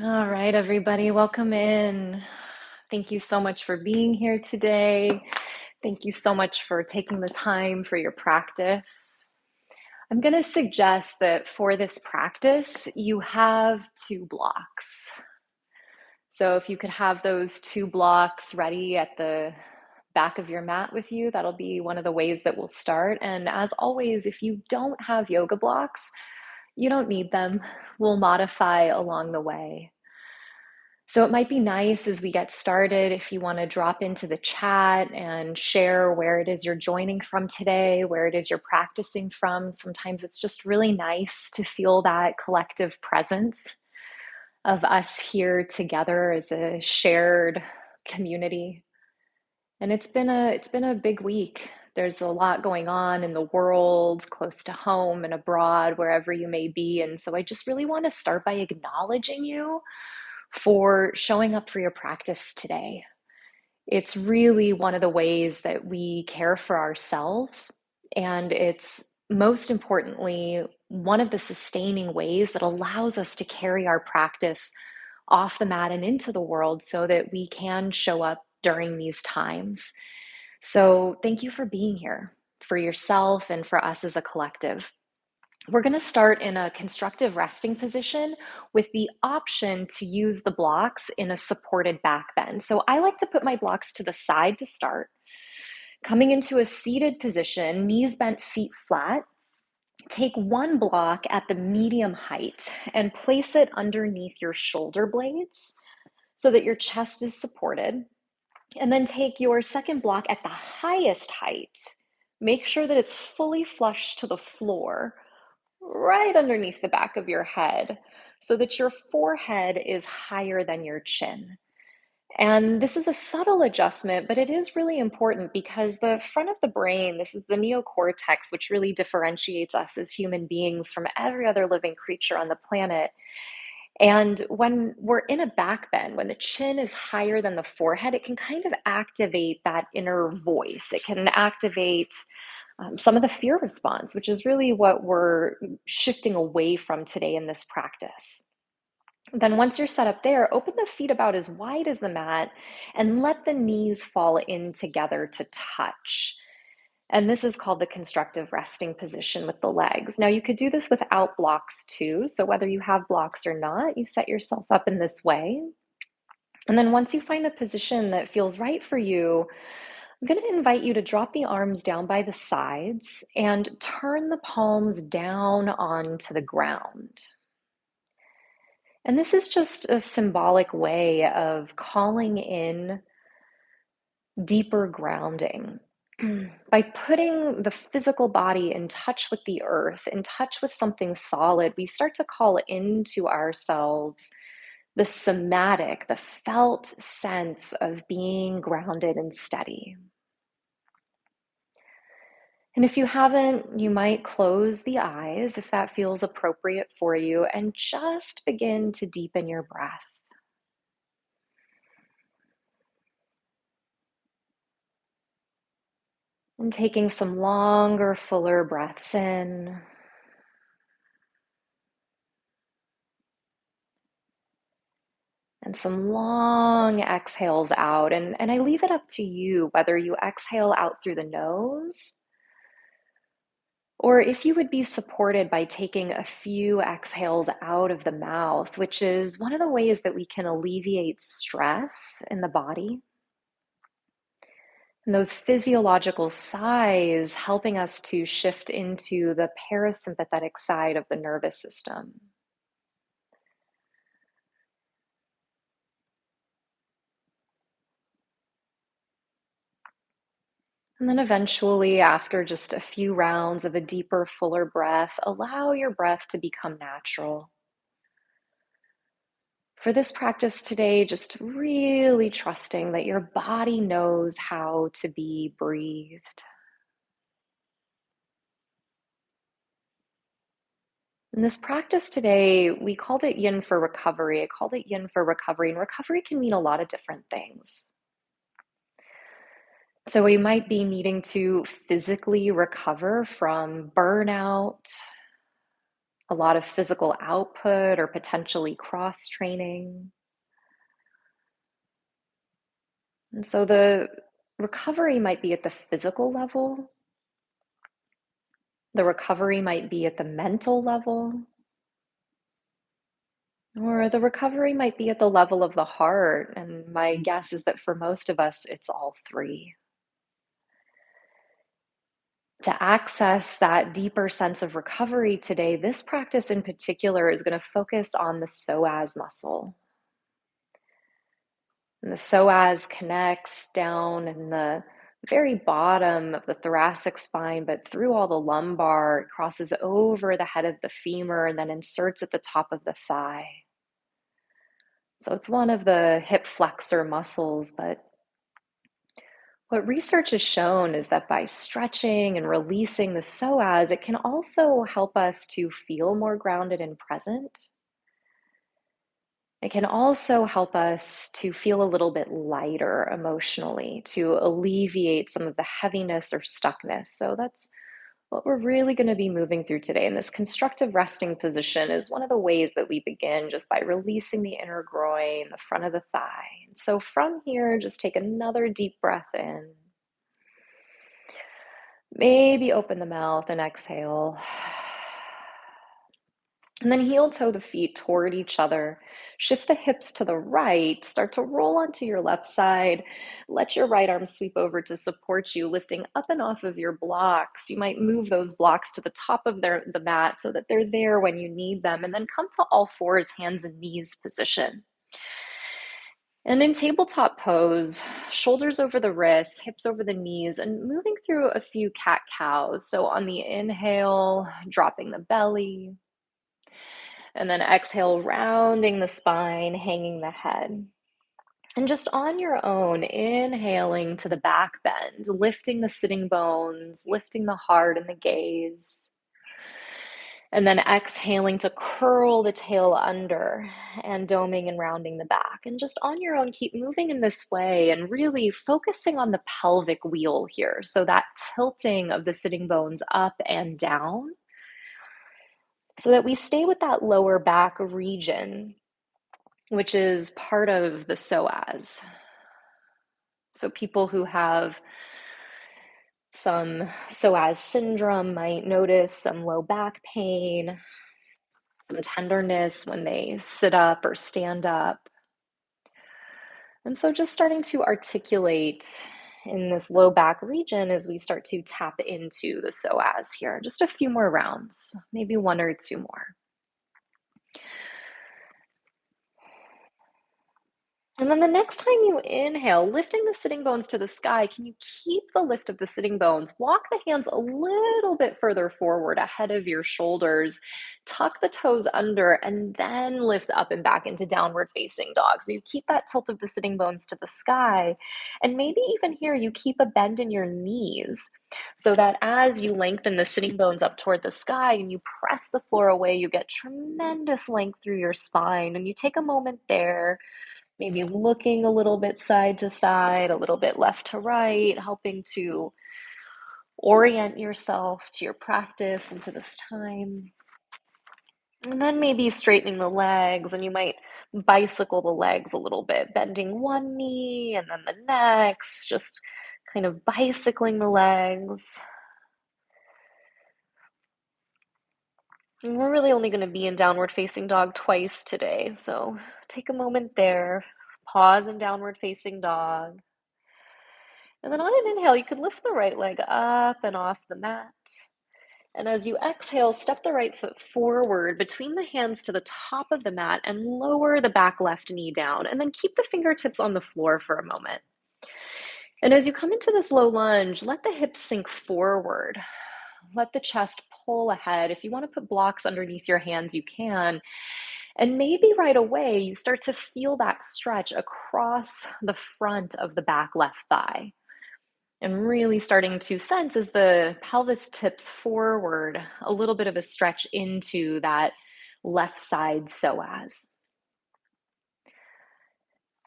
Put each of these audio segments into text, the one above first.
All right, everybody, welcome in. Thank you so much for being here today. Thank you so much for taking the time for your practice. I'm going to suggest that for this practice, you have two blocks. So if you could have those two blocks ready at the back of your mat with you, that'll be one of the ways that we'll start. And as always, if you don't have yoga blocks, you don't need them. We'll modify along the way. So it might be nice as we get started if you want to drop into the chat and share where it is you're joining from today, where it is you're practicing from. Sometimes it's just really nice to feel that collective presence of us here together as a shared community. And it's been a big week. There's a lot going on in the world, close to home and abroad, wherever you may be. And so I just really want to start by acknowledging you for showing up for your practice today. It's really one of the ways that we care for ourselves, and it's most importantly one of the sustaining ways that allows us to carry our practice off the mat and into the world so that we can show up during these times. So, thank you for being here for yourself and for us as a collective. We're going to start in a constructive resting position with the option to use the blocks in a supported back bend. So I like to put my blocks to the side to start. Coming into a seated position, knees bent, feet flat. Take one block at the medium height and place it underneath your shoulder blades so that your chest is supported. And then take your second block at the highest height. Make sure that it's fully flush to the floor, right underneath the back of your head so that your forehead is higher than your chin. And this is a subtle adjustment, but it is really important because the front of the brain, this is the neocortex, which really differentiates us as human beings from every other living creature on the planet. And when we're in a back bend, when the chin is higher than the forehead, it can kind of activate that inner voice. It can activate some of the fear response, which is really what we're shifting away from today in this practice. Then, once you're set up there, open the feet about as wide as the mat and let the knees fall in together to touch. And this is called the constructive resting position with the legs. Now, you could do this without blocks too. So, whether you have blocks or not, you set yourself up in this way. And then, once you find a position that feels right for you, I'm going to invite you to drop the arms down by the sides and turn the palms down onto the ground. And this is just a symbolic way of calling in deeper grounding. By putting the physical body in touch with the earth, in touch with something solid, we start to call into ourselves the somatic, the felt sense of being grounded and steady. And if you haven't, you might close the eyes if that feels appropriate for you and just begin to deepen your breath. And taking some longer, fuller breaths in. And some long exhales out. And I leave it up to you whether you exhale out through the nose or if you would be supported by taking a few exhales out of the mouth, which is one of the ways that we can alleviate stress in the body. And those physiological sighs helping us to shift into the parasympathetic side of the nervous system. And then eventually, after just a few rounds of a deeper, fuller breath, allow your breath to become natural. For this practice today, just really trusting that your body knows how to be breathed. In this practice today, we called it yin for recovery. I called it yin for recovery, and recovery can mean a lot of different things. So we might be needing to physically recover from burnout, a lot of physical output or potentially cross training. And so the recovery might be at the physical level, the recovery might be at the mental level, or the recovery might be at the level of the heart. And my guess is that for most of us, it's all three. To access that deeper sense of recovery today, this practice in particular is going to focus on the psoas muscle. And the psoas connects down in the very bottom of the thoracic spine, but through all the lumbar, it crosses over the head of the femur and then inserts at the top of the thigh. So it's one of the hip flexor muscles, but what research has shown is that by stretching and releasing the psoas, it can also help us to feel more grounded and present. It can also help us to feel a little bit lighter emotionally, to alleviate some of the heaviness or stuckness. So that's what we're really going to be moving through today. And this constructive resting position is one of the ways that we begin just by releasing the inner groin, the front of the thigh. And so from here, just take another deep breath in. Maybe open the mouth and exhale. And then heel toe the feet toward each other. Shift the hips to the right. Start to roll onto your left side. Let your right arm sweep over to support you, lifting up and off of your blocks. You might move those blocks to the top of the mat so that they're there when you need them. And then come to all fours, hands and knees position. And in tabletop pose, shoulders over the wrists, hips over the knees, and moving through a few cat-cows. So on the inhale, dropping the belly. And then exhale, rounding the spine, hanging the head. And just on your own, inhaling to the back bend, lifting the sitting bones, lifting the heart and the gaze. And then exhaling to curl the tail under and doming and rounding the back. And just on your own, keep moving in this way and really focusing on the pelvic wheel here. So that tilting of the sitting bones up and down, so that we stay with that lower back region, which is part of the psoas. So people who have some psoas syndrome might notice some low back pain, some tenderness when they sit up or stand up. And so just starting to articulate in this low back region as we start to tap into the psoas here. Just a few more rounds, maybe one or two more. And then the next time you inhale, lifting the sitting bones to the sky, can you keep the lift of the sitting bones? Walk the hands a little bit further forward ahead of your shoulders. Tuck the toes under and then lift up and back into downward facing dog. So you keep that tilt of the sitting bones to the sky. And maybe even here, you keep a bend in your knees so that as you lengthen the sitting bones up toward the sky and you press the floor away, you get tremendous length through your spine. And you take a moment there, maybe looking a little bit side to side, a little bit left to right, helping to orient yourself to your practice and to this time. And then maybe straightening the legs, and you might bicycle the legs a little bit, bending one knee and then the next, just kind of bicycling the legs. And we're really only going to be in downward facing dog twice today, so take a moment there, pause in downward facing dog. And then on an inhale, you could lift the right leg up and off the mat. And as you exhale, step the right foot forward between the hands to the top of the mat and lower the back left knee down. And then keep the fingertips on the floor for a moment. And as you come into this low lunge, let the hips sink forward. Let the chest pull ahead. If you want to put blocks underneath your hands, you can. And maybe right away, you start to feel that stretch across the front of the back left thigh. And really starting to sense as the pelvis tips forward, a little bit of a stretch into that left side psoas.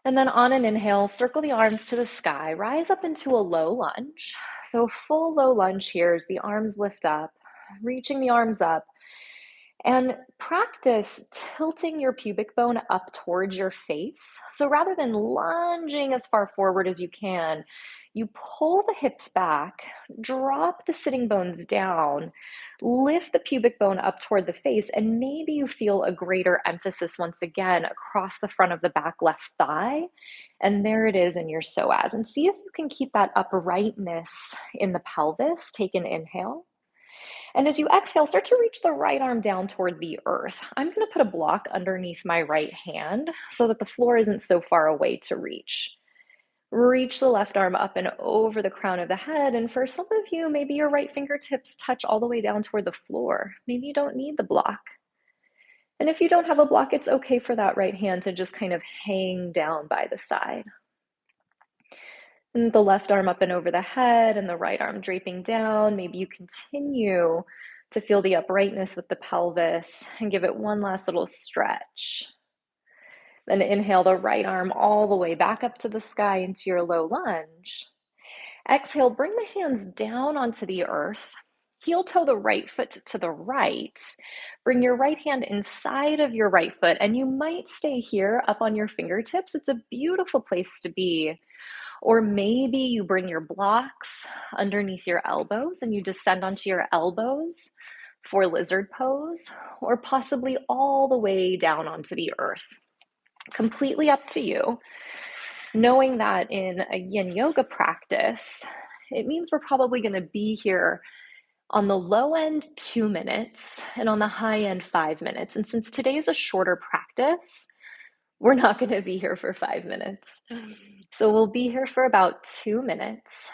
And then on an inhale, circle the arms to the sky, rise up into a low lunge. So full low lunge here as the arms lift up, reaching the arms up. And practice tilting your pubic bone up towards your face. So rather than lunging as far forward as you can, you pull the hips back, drop the sitting bones down, lift the pubic bone up toward the face, and maybe you feel a greater emphasis once again across the front of the back left thigh. And there it is in your psoas. And see if you can keep that uprightness in the pelvis. Take an inhale. And as you exhale, start to reach the right arm down toward the earth. I'm going to put a block underneath my right hand so that the floor isn't so far away to reach. Reach the left arm up and over the crown of the head. And for some of you, maybe your right fingertips touch all the way down toward the floor. Maybe you don't need the block. And if you don't have a block, it's okay for that right hand to just kind of hang down by the side. And the left arm up and over the head and the right arm draping down. Maybe you continue to feel the uprightness with the pelvis and give it one last little stretch. Then inhale the right arm all the way back up to the sky into your low lunge. Exhale, bring the hands down onto the earth. Heel toe the right foot to the right. Bring your right hand inside of your right foot, and you might stay here up on your fingertips. It's a beautiful place to be. Or maybe you bring your blocks underneath your elbows and you descend onto your elbows for lizard pose, or possibly all the way down onto the earth. Completely up to you. Knowing that in a yin yoga practice, it means we're probably going to be here on the low end 2 minutes and on the high end 5 minutes. And since today is a shorter practice, we're not going to be here for 5 minutes. So we'll be here for about 2 minutes.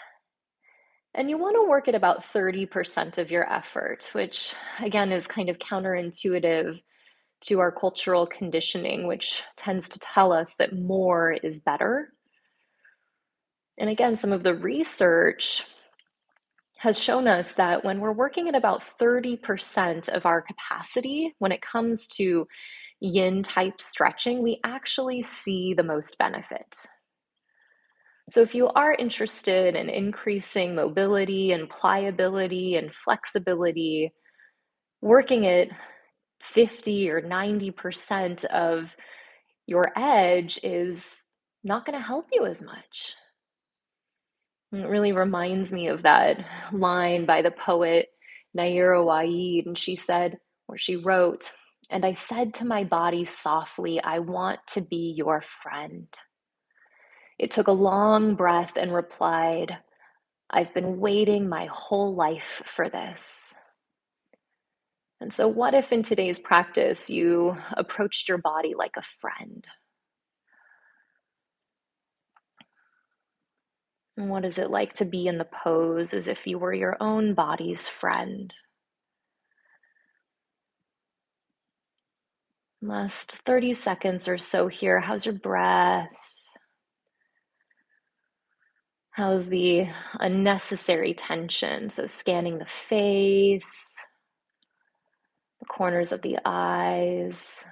And you want to work at about 30% of your effort, which again is kind of counterintuitive to our cultural conditioning, which tends to tell us that more is better. And again, some of the research has shown us that when we're working at about 30% of our capacity, when it comes to yin type stretching, we actually see the most benefit. So if you are interested in increasing mobility and pliability and flexibility, working at 50 or 90% of your edge is not going to help you as much. And it really reminds me of that line by the poet Naira Waid, and she said, or she wrote, "And I said to my body softly, I want to be your friend. It took a long breath and replied, I've been waiting my whole life for this." And so, what if in today's practice you approached your body like a friend? And what is it like to be in the pose as if you were your own body's friend? Last 30 seconds or so here. How's your breath? How's the unnecessary tension? So, scanning the face, the corners of the eyes,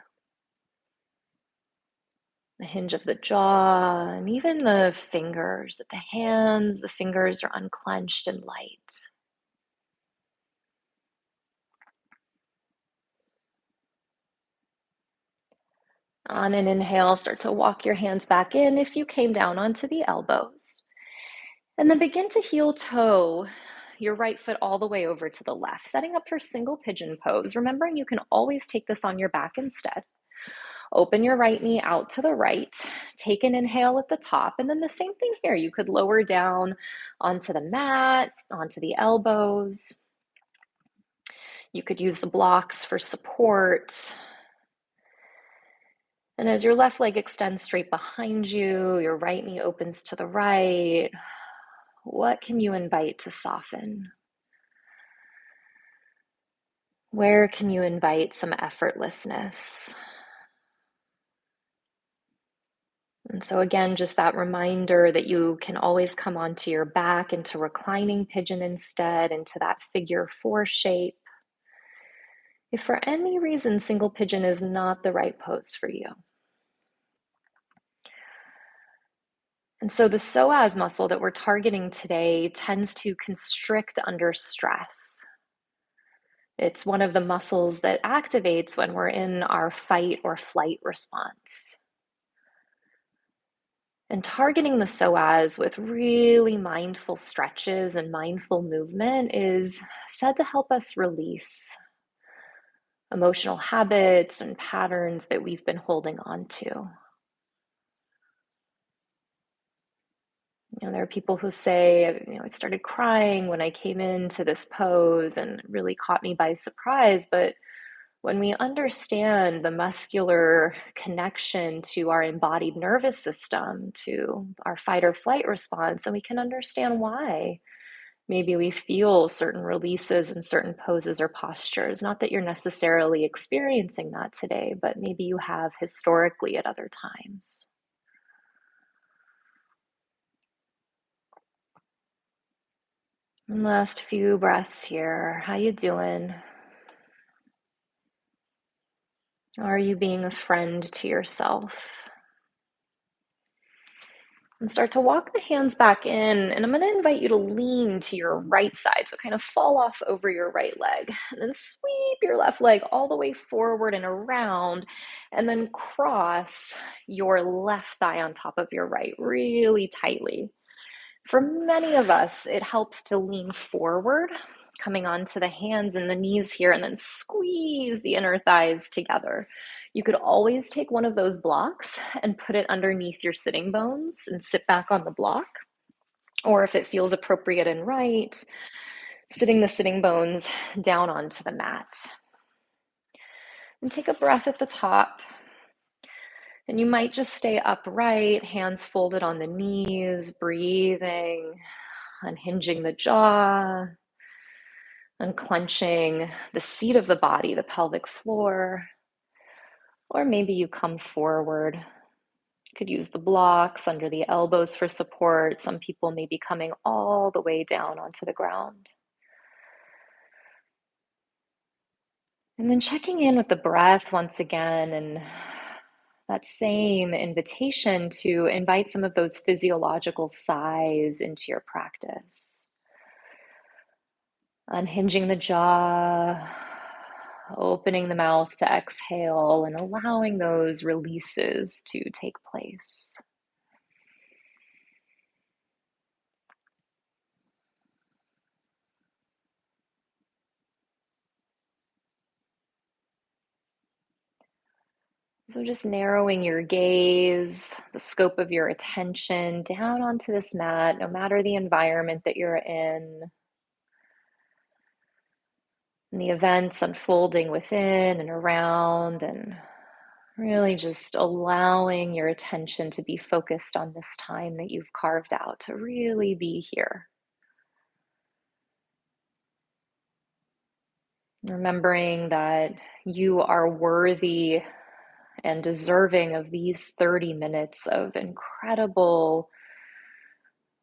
the hinge of the jaw, and even the fingers. The hands, the fingers are unclenched and light. On an inhale, start to walk your hands back in if you came down onto the elbows. And then begin to heel toe your right foot all the way over to the left, setting up for single pigeon pose. Remembering you can always take this on your back instead. Open your right knee out to the right. Take an inhale at the top. And then the same thing here. You could lower down onto the mat, onto the elbows. You could use the blocks for support. And as your left leg extends straight behind you, your right knee opens to the right. What can you invite to soften? Where can you invite some effortlessness? And so again, just that reminder that you can always come onto your back into reclining pigeon instead, into that figure 4 shape. If for any reason single pigeon is not the right pose for you. And so the psoas muscle that we're targeting today tends to constrict under stress. It's one of the muscles that activates when we're in our fight or flight response. And targeting the psoas with really mindful stretches and mindful movement is said to help us release emotional habits and patterns that we've been holding on to. There are people who say, I started crying when I came into this pose and it really caught me by surprise. But when we understand the muscular connection to our embodied nervous system, to our fight or flight response, then we can understand why. Maybe we feel certain releases in certain poses or postures. Not that you're necessarily experiencing that today, but maybe you have historically at other times. And last few breaths here. How you doing? Are you being a friend to yourself? And start to walk the hands back in. And I'm going to invite you to lean to your right side. So kind of fall off over your right leg. And then sweep your left leg all the way forward and around. And then cross your left thigh on top of your right really tightly. For many of us, it helps to lean forward, coming onto the hands and the knees here, and then squeeze the inner thighs together. You could always take one of those blocks and put it underneath your sitting bones and sit back on the block. Or if it feels appropriate and right, sitting the sitting bones down onto the mat. And take a breath at the top. And you might just stay upright, hands folded on the knees, breathing, unhinging the jaw, unclenching the seat of the body, the pelvic floor. Or maybe you come forward. You could use the blocks under the elbows for support. Some people may be coming all the way down onto the ground. And then checking in with the breath once again, and that same invitation to invite some of those physiological sighs into your practice. Unhinging the jaw, opening the mouth to exhale, and allowing those releases to take place. So just narrowing your gaze, the scope of your attention down onto this mat, no matter the environment that you're in, and the events unfolding within and around, and really just allowing your attention to be focused on this time that you've carved out to really be here. Remembering that you are worthy and deserving of these 30 minutes of incredible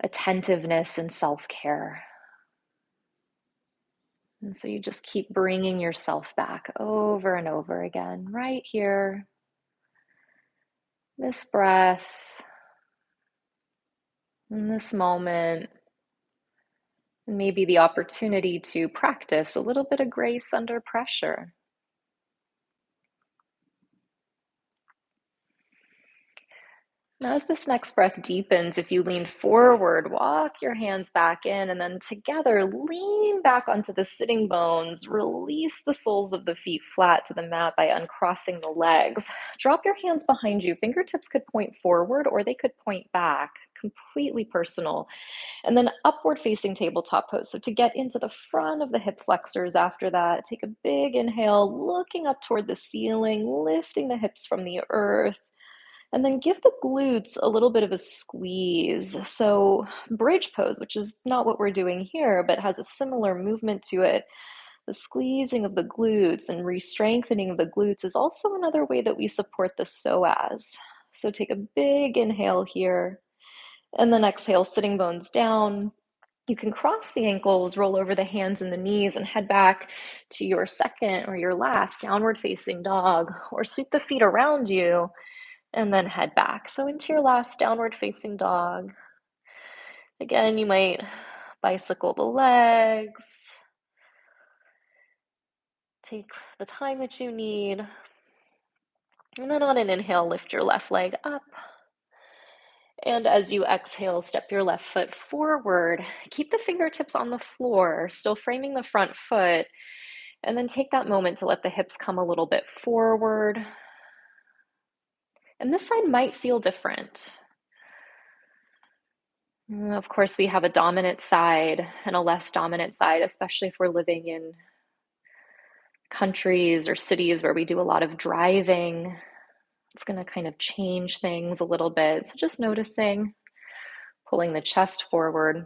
attentiveness and self-care. And so you just keep bringing yourself back over and over again, right here, this breath, in this moment, and maybe the opportunity to practice a little bit of grace under pressure. Now, as this next breath deepens, if you lean forward, walk your hands back in, and then together lean back onto the sitting bones. Release the soles of the feet flat to the mat by uncrossing the legs. Drop your hands behind you. Fingertips could point forward or they could point back, completely personal. And then upward facing tabletop pose. So to get into the front of the hip flexors after that, take a big inhale, looking up toward the ceiling, lifting the hips from the earth. And then give the glutes a little bit of a squeeze. So bridge pose, which is not what we're doing here, but has a similar movement to it. The squeezing of the glutes and re-strengthening of the glutes is also another way that we support the psoas. So take a big inhale here, and then exhale, sitting bones down. You can cross the ankles, roll over the hands and the knees, and head back to your second or your last downward facing dog, or sweep the feet around you and then head back. So into your last downward facing dog. Again, you might bicycle the legs, Take the time that you need. And then on an inhale, lift your left leg up. And as you exhale, step your left foot forward. Keep the fingertips on the floor, still framing the front foot. And then take that moment to let the hips come a little bit forward. And this side might feel different. Of course, we have a dominant side and a less dominant side, especially if we're living in countries or cities where we do a lot of driving. It's going to kind of change things a little bit. So just noticing, pulling the chest forward.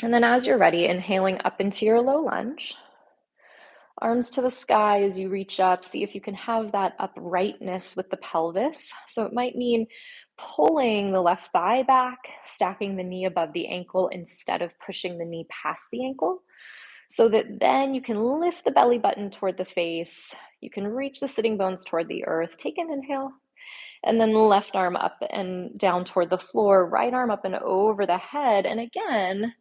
And then as you're ready, inhaling up into your low lunge. Arms to the sky as you reach up. See if you can have that uprightness with the pelvis. So it might mean pulling the left thigh back, stacking the knee above the ankle instead of pushing the knee past the ankle, so that then you can lift the belly button toward the face. You can reach the sitting bones toward the earth. Take an inhale, and then left arm up and down toward the floor, right arm up and over the head. And again,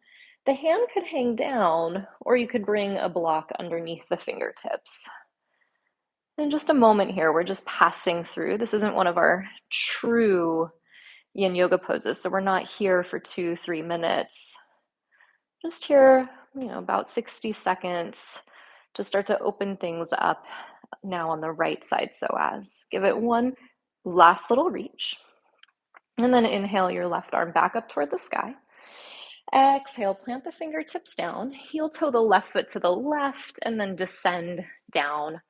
the hand could hang down, or you could bring a block underneath the fingertips. In just a moment here, we're just passing through. This isn't one of our true yin yoga poses, so we're not here for 2-3 minutes. Just here, about 60 seconds to start to open things up now on the right side psoas. Give it one last little reach. And then inhale your left arm back up toward the sky. Exhale, plant the fingertips down, heel toe the left foot to the left, and then descend down,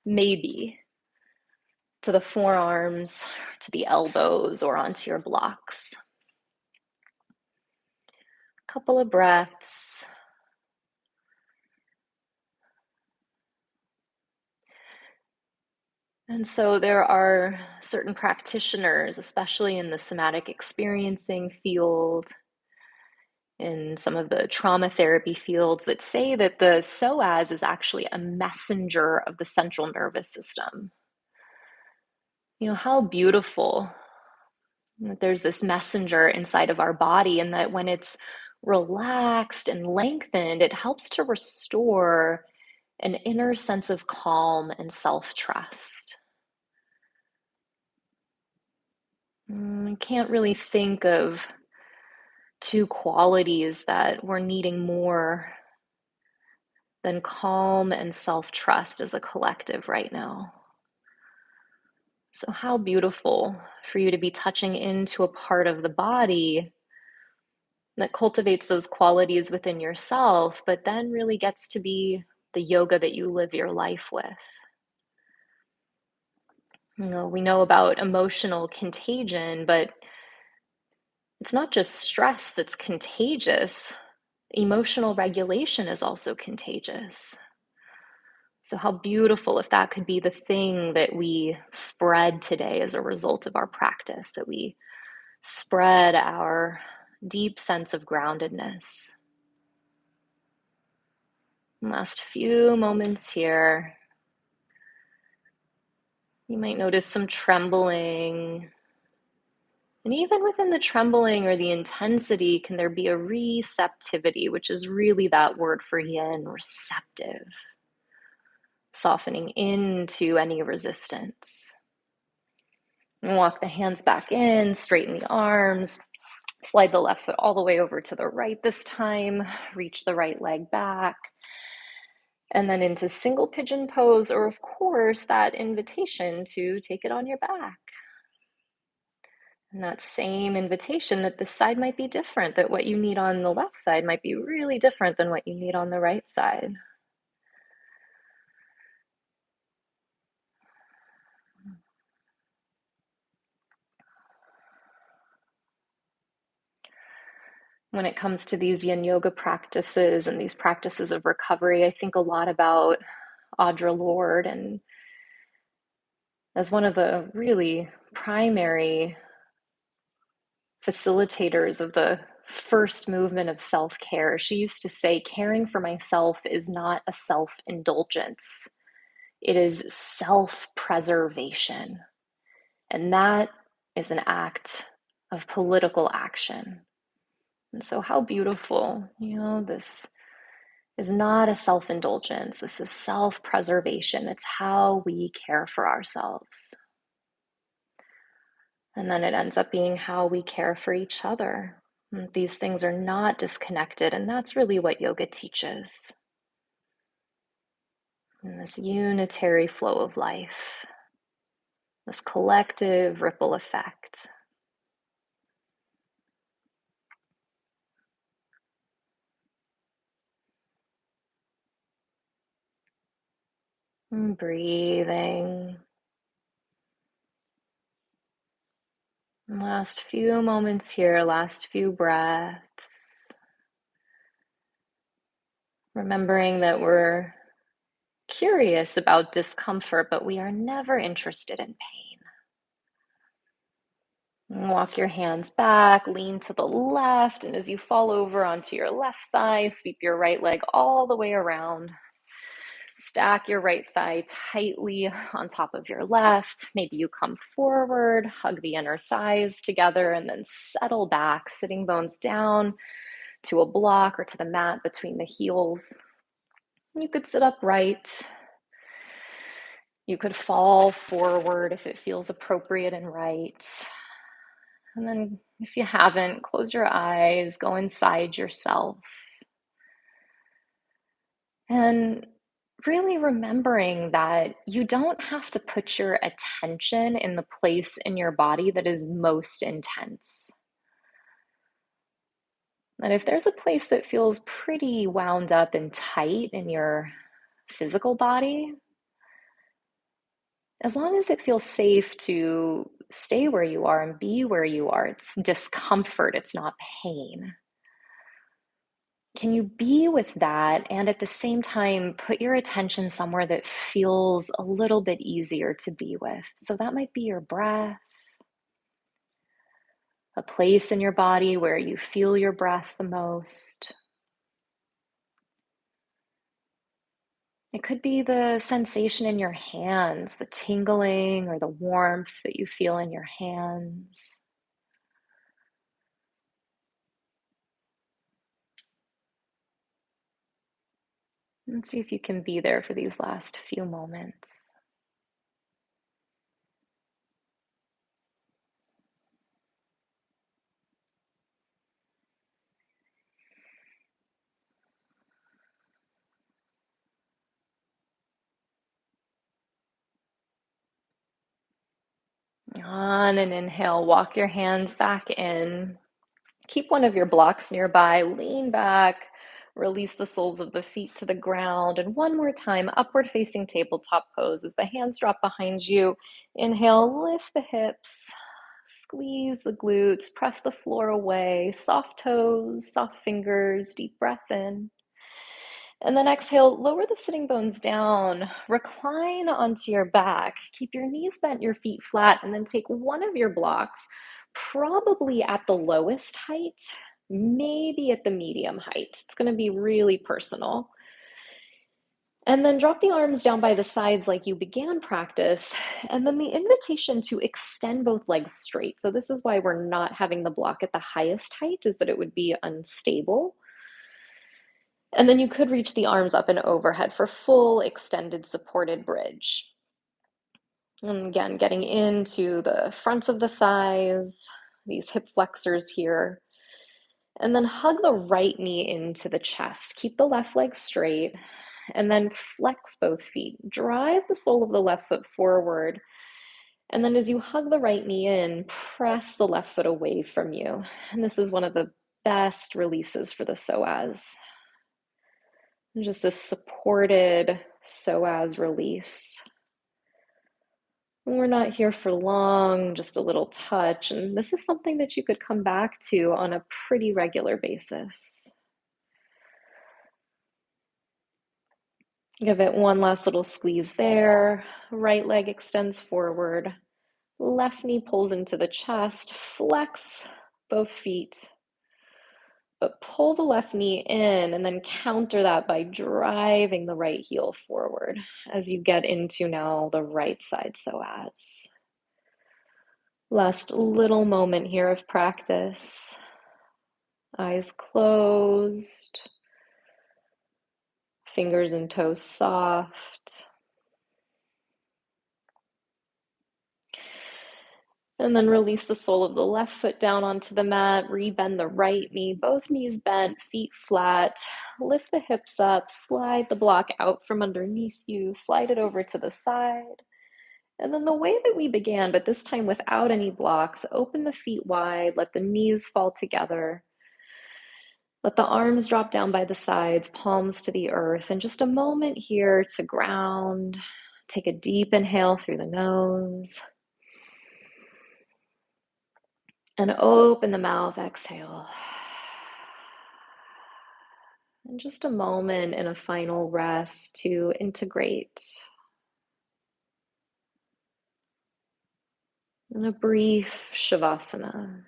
maybe to the forearms, to the elbows, or onto your blocks. Couple of breaths. And so there are certain practitioners, especially in the somatic experiencing field, in some of the trauma therapy fields, that say that the psoas is actually a messenger of the central nervous system. How beautiful that there's this messenger inside of our body, and that when it's relaxed and lengthened, it helps to restore an inner sense of calm and self-trust. I can't really think of two qualities that we're needing more than calm and self-trust as a collective right now. So how beautiful for you to be touching into a part of the body that cultivates those qualities within yourself, but then really gets to be the yoga that you live your life with. We know about emotional contagion, but it's not just stress that's contagious. Emotional regulation is also contagious. So, how beautiful if that could be the thing that we spread today as a result of our practice, that we spread our deep sense of groundedness. Last few moments here. You might notice some trembling. And even within the trembling or the intensity, can there be a receptivity, which is really that word for yin, receptive, softening into any resistance. And walk the hands back in, straighten the arms, slide the left foot all the way over to the right this time, reach the right leg back, and then into single pigeon pose, or of course, that invitation to take it on your back. And that same invitation that this side might be different, that what you need on the left side might be really different than what you need on the right side. When it comes to these yin yoga practices and these practices of recovery, I think a lot about Audre Lorde, and as one of the really primary facilitators of the first movement of self-care, she used to say, caring for myself is not a self-indulgence. It is self-preservation. And that is an act of political action. And so how beautiful, this is not a self-indulgence. This is self-preservation. It's how we care for ourselves. And then it ends up being how we care for each other. And these things are not disconnected, and that's really what yoga teaches. And this unitary flow of life, this collective ripple effect. And breathing. Last few moments here, last few breaths. Remembering that we're curious about discomfort, but we are never interested in pain. Walk your hands back, lean to the left, and as you fall over onto your left thigh, sweep your right leg all the way around. Stack your right thigh tightly on top of your left. Maybe you come forward, hug the inner thighs together, and then settle back, sitting bones down to a block or to the mat between the heels. You could sit upright. You could fall forward if it feels appropriate and right. And then if you haven't, close your eyes, go inside yourself. And really remembering that you don't have to put your attention in the place in your body that is most intense. That if there's a place that feels pretty wound up and tight in your physical body, as long as it feels safe to stay where you are and be where you are, it's discomfort, it's not pain. Can you be with that and at the same time put your attention somewhere that feels a little bit easier to be with? So that might be your breath, a place in your body where you feel your breath the most. It could be the sensation in your hands, the tingling or the warmth that you feel in your hands. And see if you can be there for these last few moments. On an inhale, walk your hands back in. Keep one of your blocks nearby, lean back, release the soles of the feet to the ground, and one more time, upward facing tabletop pose as the hands drop behind you. Inhale, lift the hips, squeeze the glutes, press the floor away, soft toes, soft fingers, deep breath in. And then exhale, lower the sitting bones down, recline onto your back, keep your knees bent, your feet flat, and then take one of your blocks, probably at the lowest height, maybe at the medium height. It's going to be really personal. And then drop the arms down by the sides like you began practice. And then the invitation to extend both legs straight. So this is why we're not having the block at the highest height, is that it would be unstable. And then you could reach the arms up and overhead for full extended supported bridge. And again, getting into the fronts of the thighs, these hip flexors here. And then hug the right knee into the chest. Keep the left leg straight and then flex both feet. Drive the sole of the left foot forward. And then as you hug the right knee in, press the left foot away from you. And this is one of the best releases for the psoas. Just this supported psoas release. We're not here for long, just a little touch. And this is something that you could come back to on a pretty regular basis. Give it one last little squeeze there. Right leg extends forward. Left knee pulls into the chest. Flex both feet. But pull the left knee in and then counter that by driving the right heel forward as you get into now the right side psoas. Last little moment here of practice. Eyes closed. Fingers and toes soft. And then release the sole of the left foot down onto the mat. Rebend the right knee, both knees bent, feet flat. Lift the hips up, slide the block out from underneath you, slide it over to the side. And then the way that we began, but this time without any blocks, open the feet wide, let the knees fall together. Let the arms drop down by the sides, palms to the earth. And just a moment here to ground. Take a deep inhale through the nose. And open the mouth, exhale. And just a moment in a final rest to integrate. And a brief shavasana.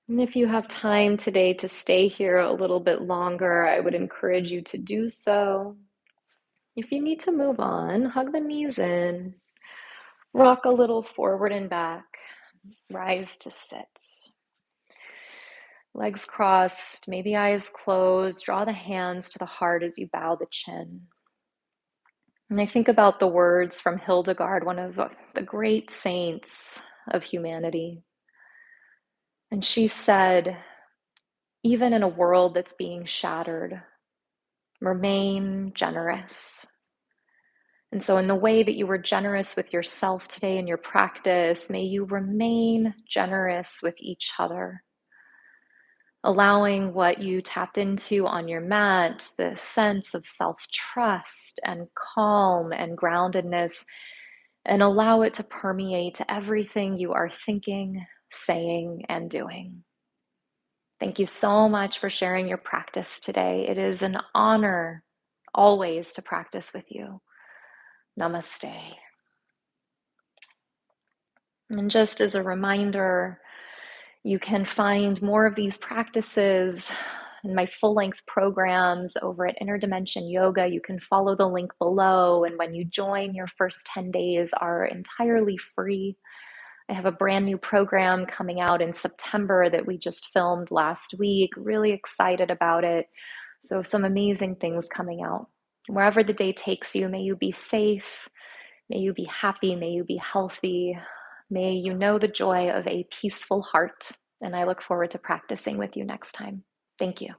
And if you have time today to stay here a little bit longer, I would encourage you to do so. If you need to move on, hug the knees in, rock a little forward and back, rise to sit. Legs crossed, maybe eyes closed, draw the hands to the heart as you bow the chin. And I think about the words from Hildegard, one of the great saints of humanity. And she said, even in a world that's being shattered, remain generous. And so, in the way that you were generous with yourself today in your practice, may you remain generous with each other, allowing what you tapped into on your mat, the sense of self-trust and calm and groundedness, and allow it to permeate everything you are thinking, saying, and doing. Thank you so much for sharing your practice today. It is an honor always to practice with you. Namaste. And just as a reminder, you can find more of these practices in my full-length programs over at Interdimension Yoga. You can follow the link below, and when you join, your first 10 days are entirely free. I have a brand new program coming out in September that we just filmed last week. Really excited about it. So some amazing things coming out. Wherever the day takes you, may you be safe, may you be happy, may you be healthy, may you know the joy of a peaceful heart. And I look forward to practicing with you next time. Thank you.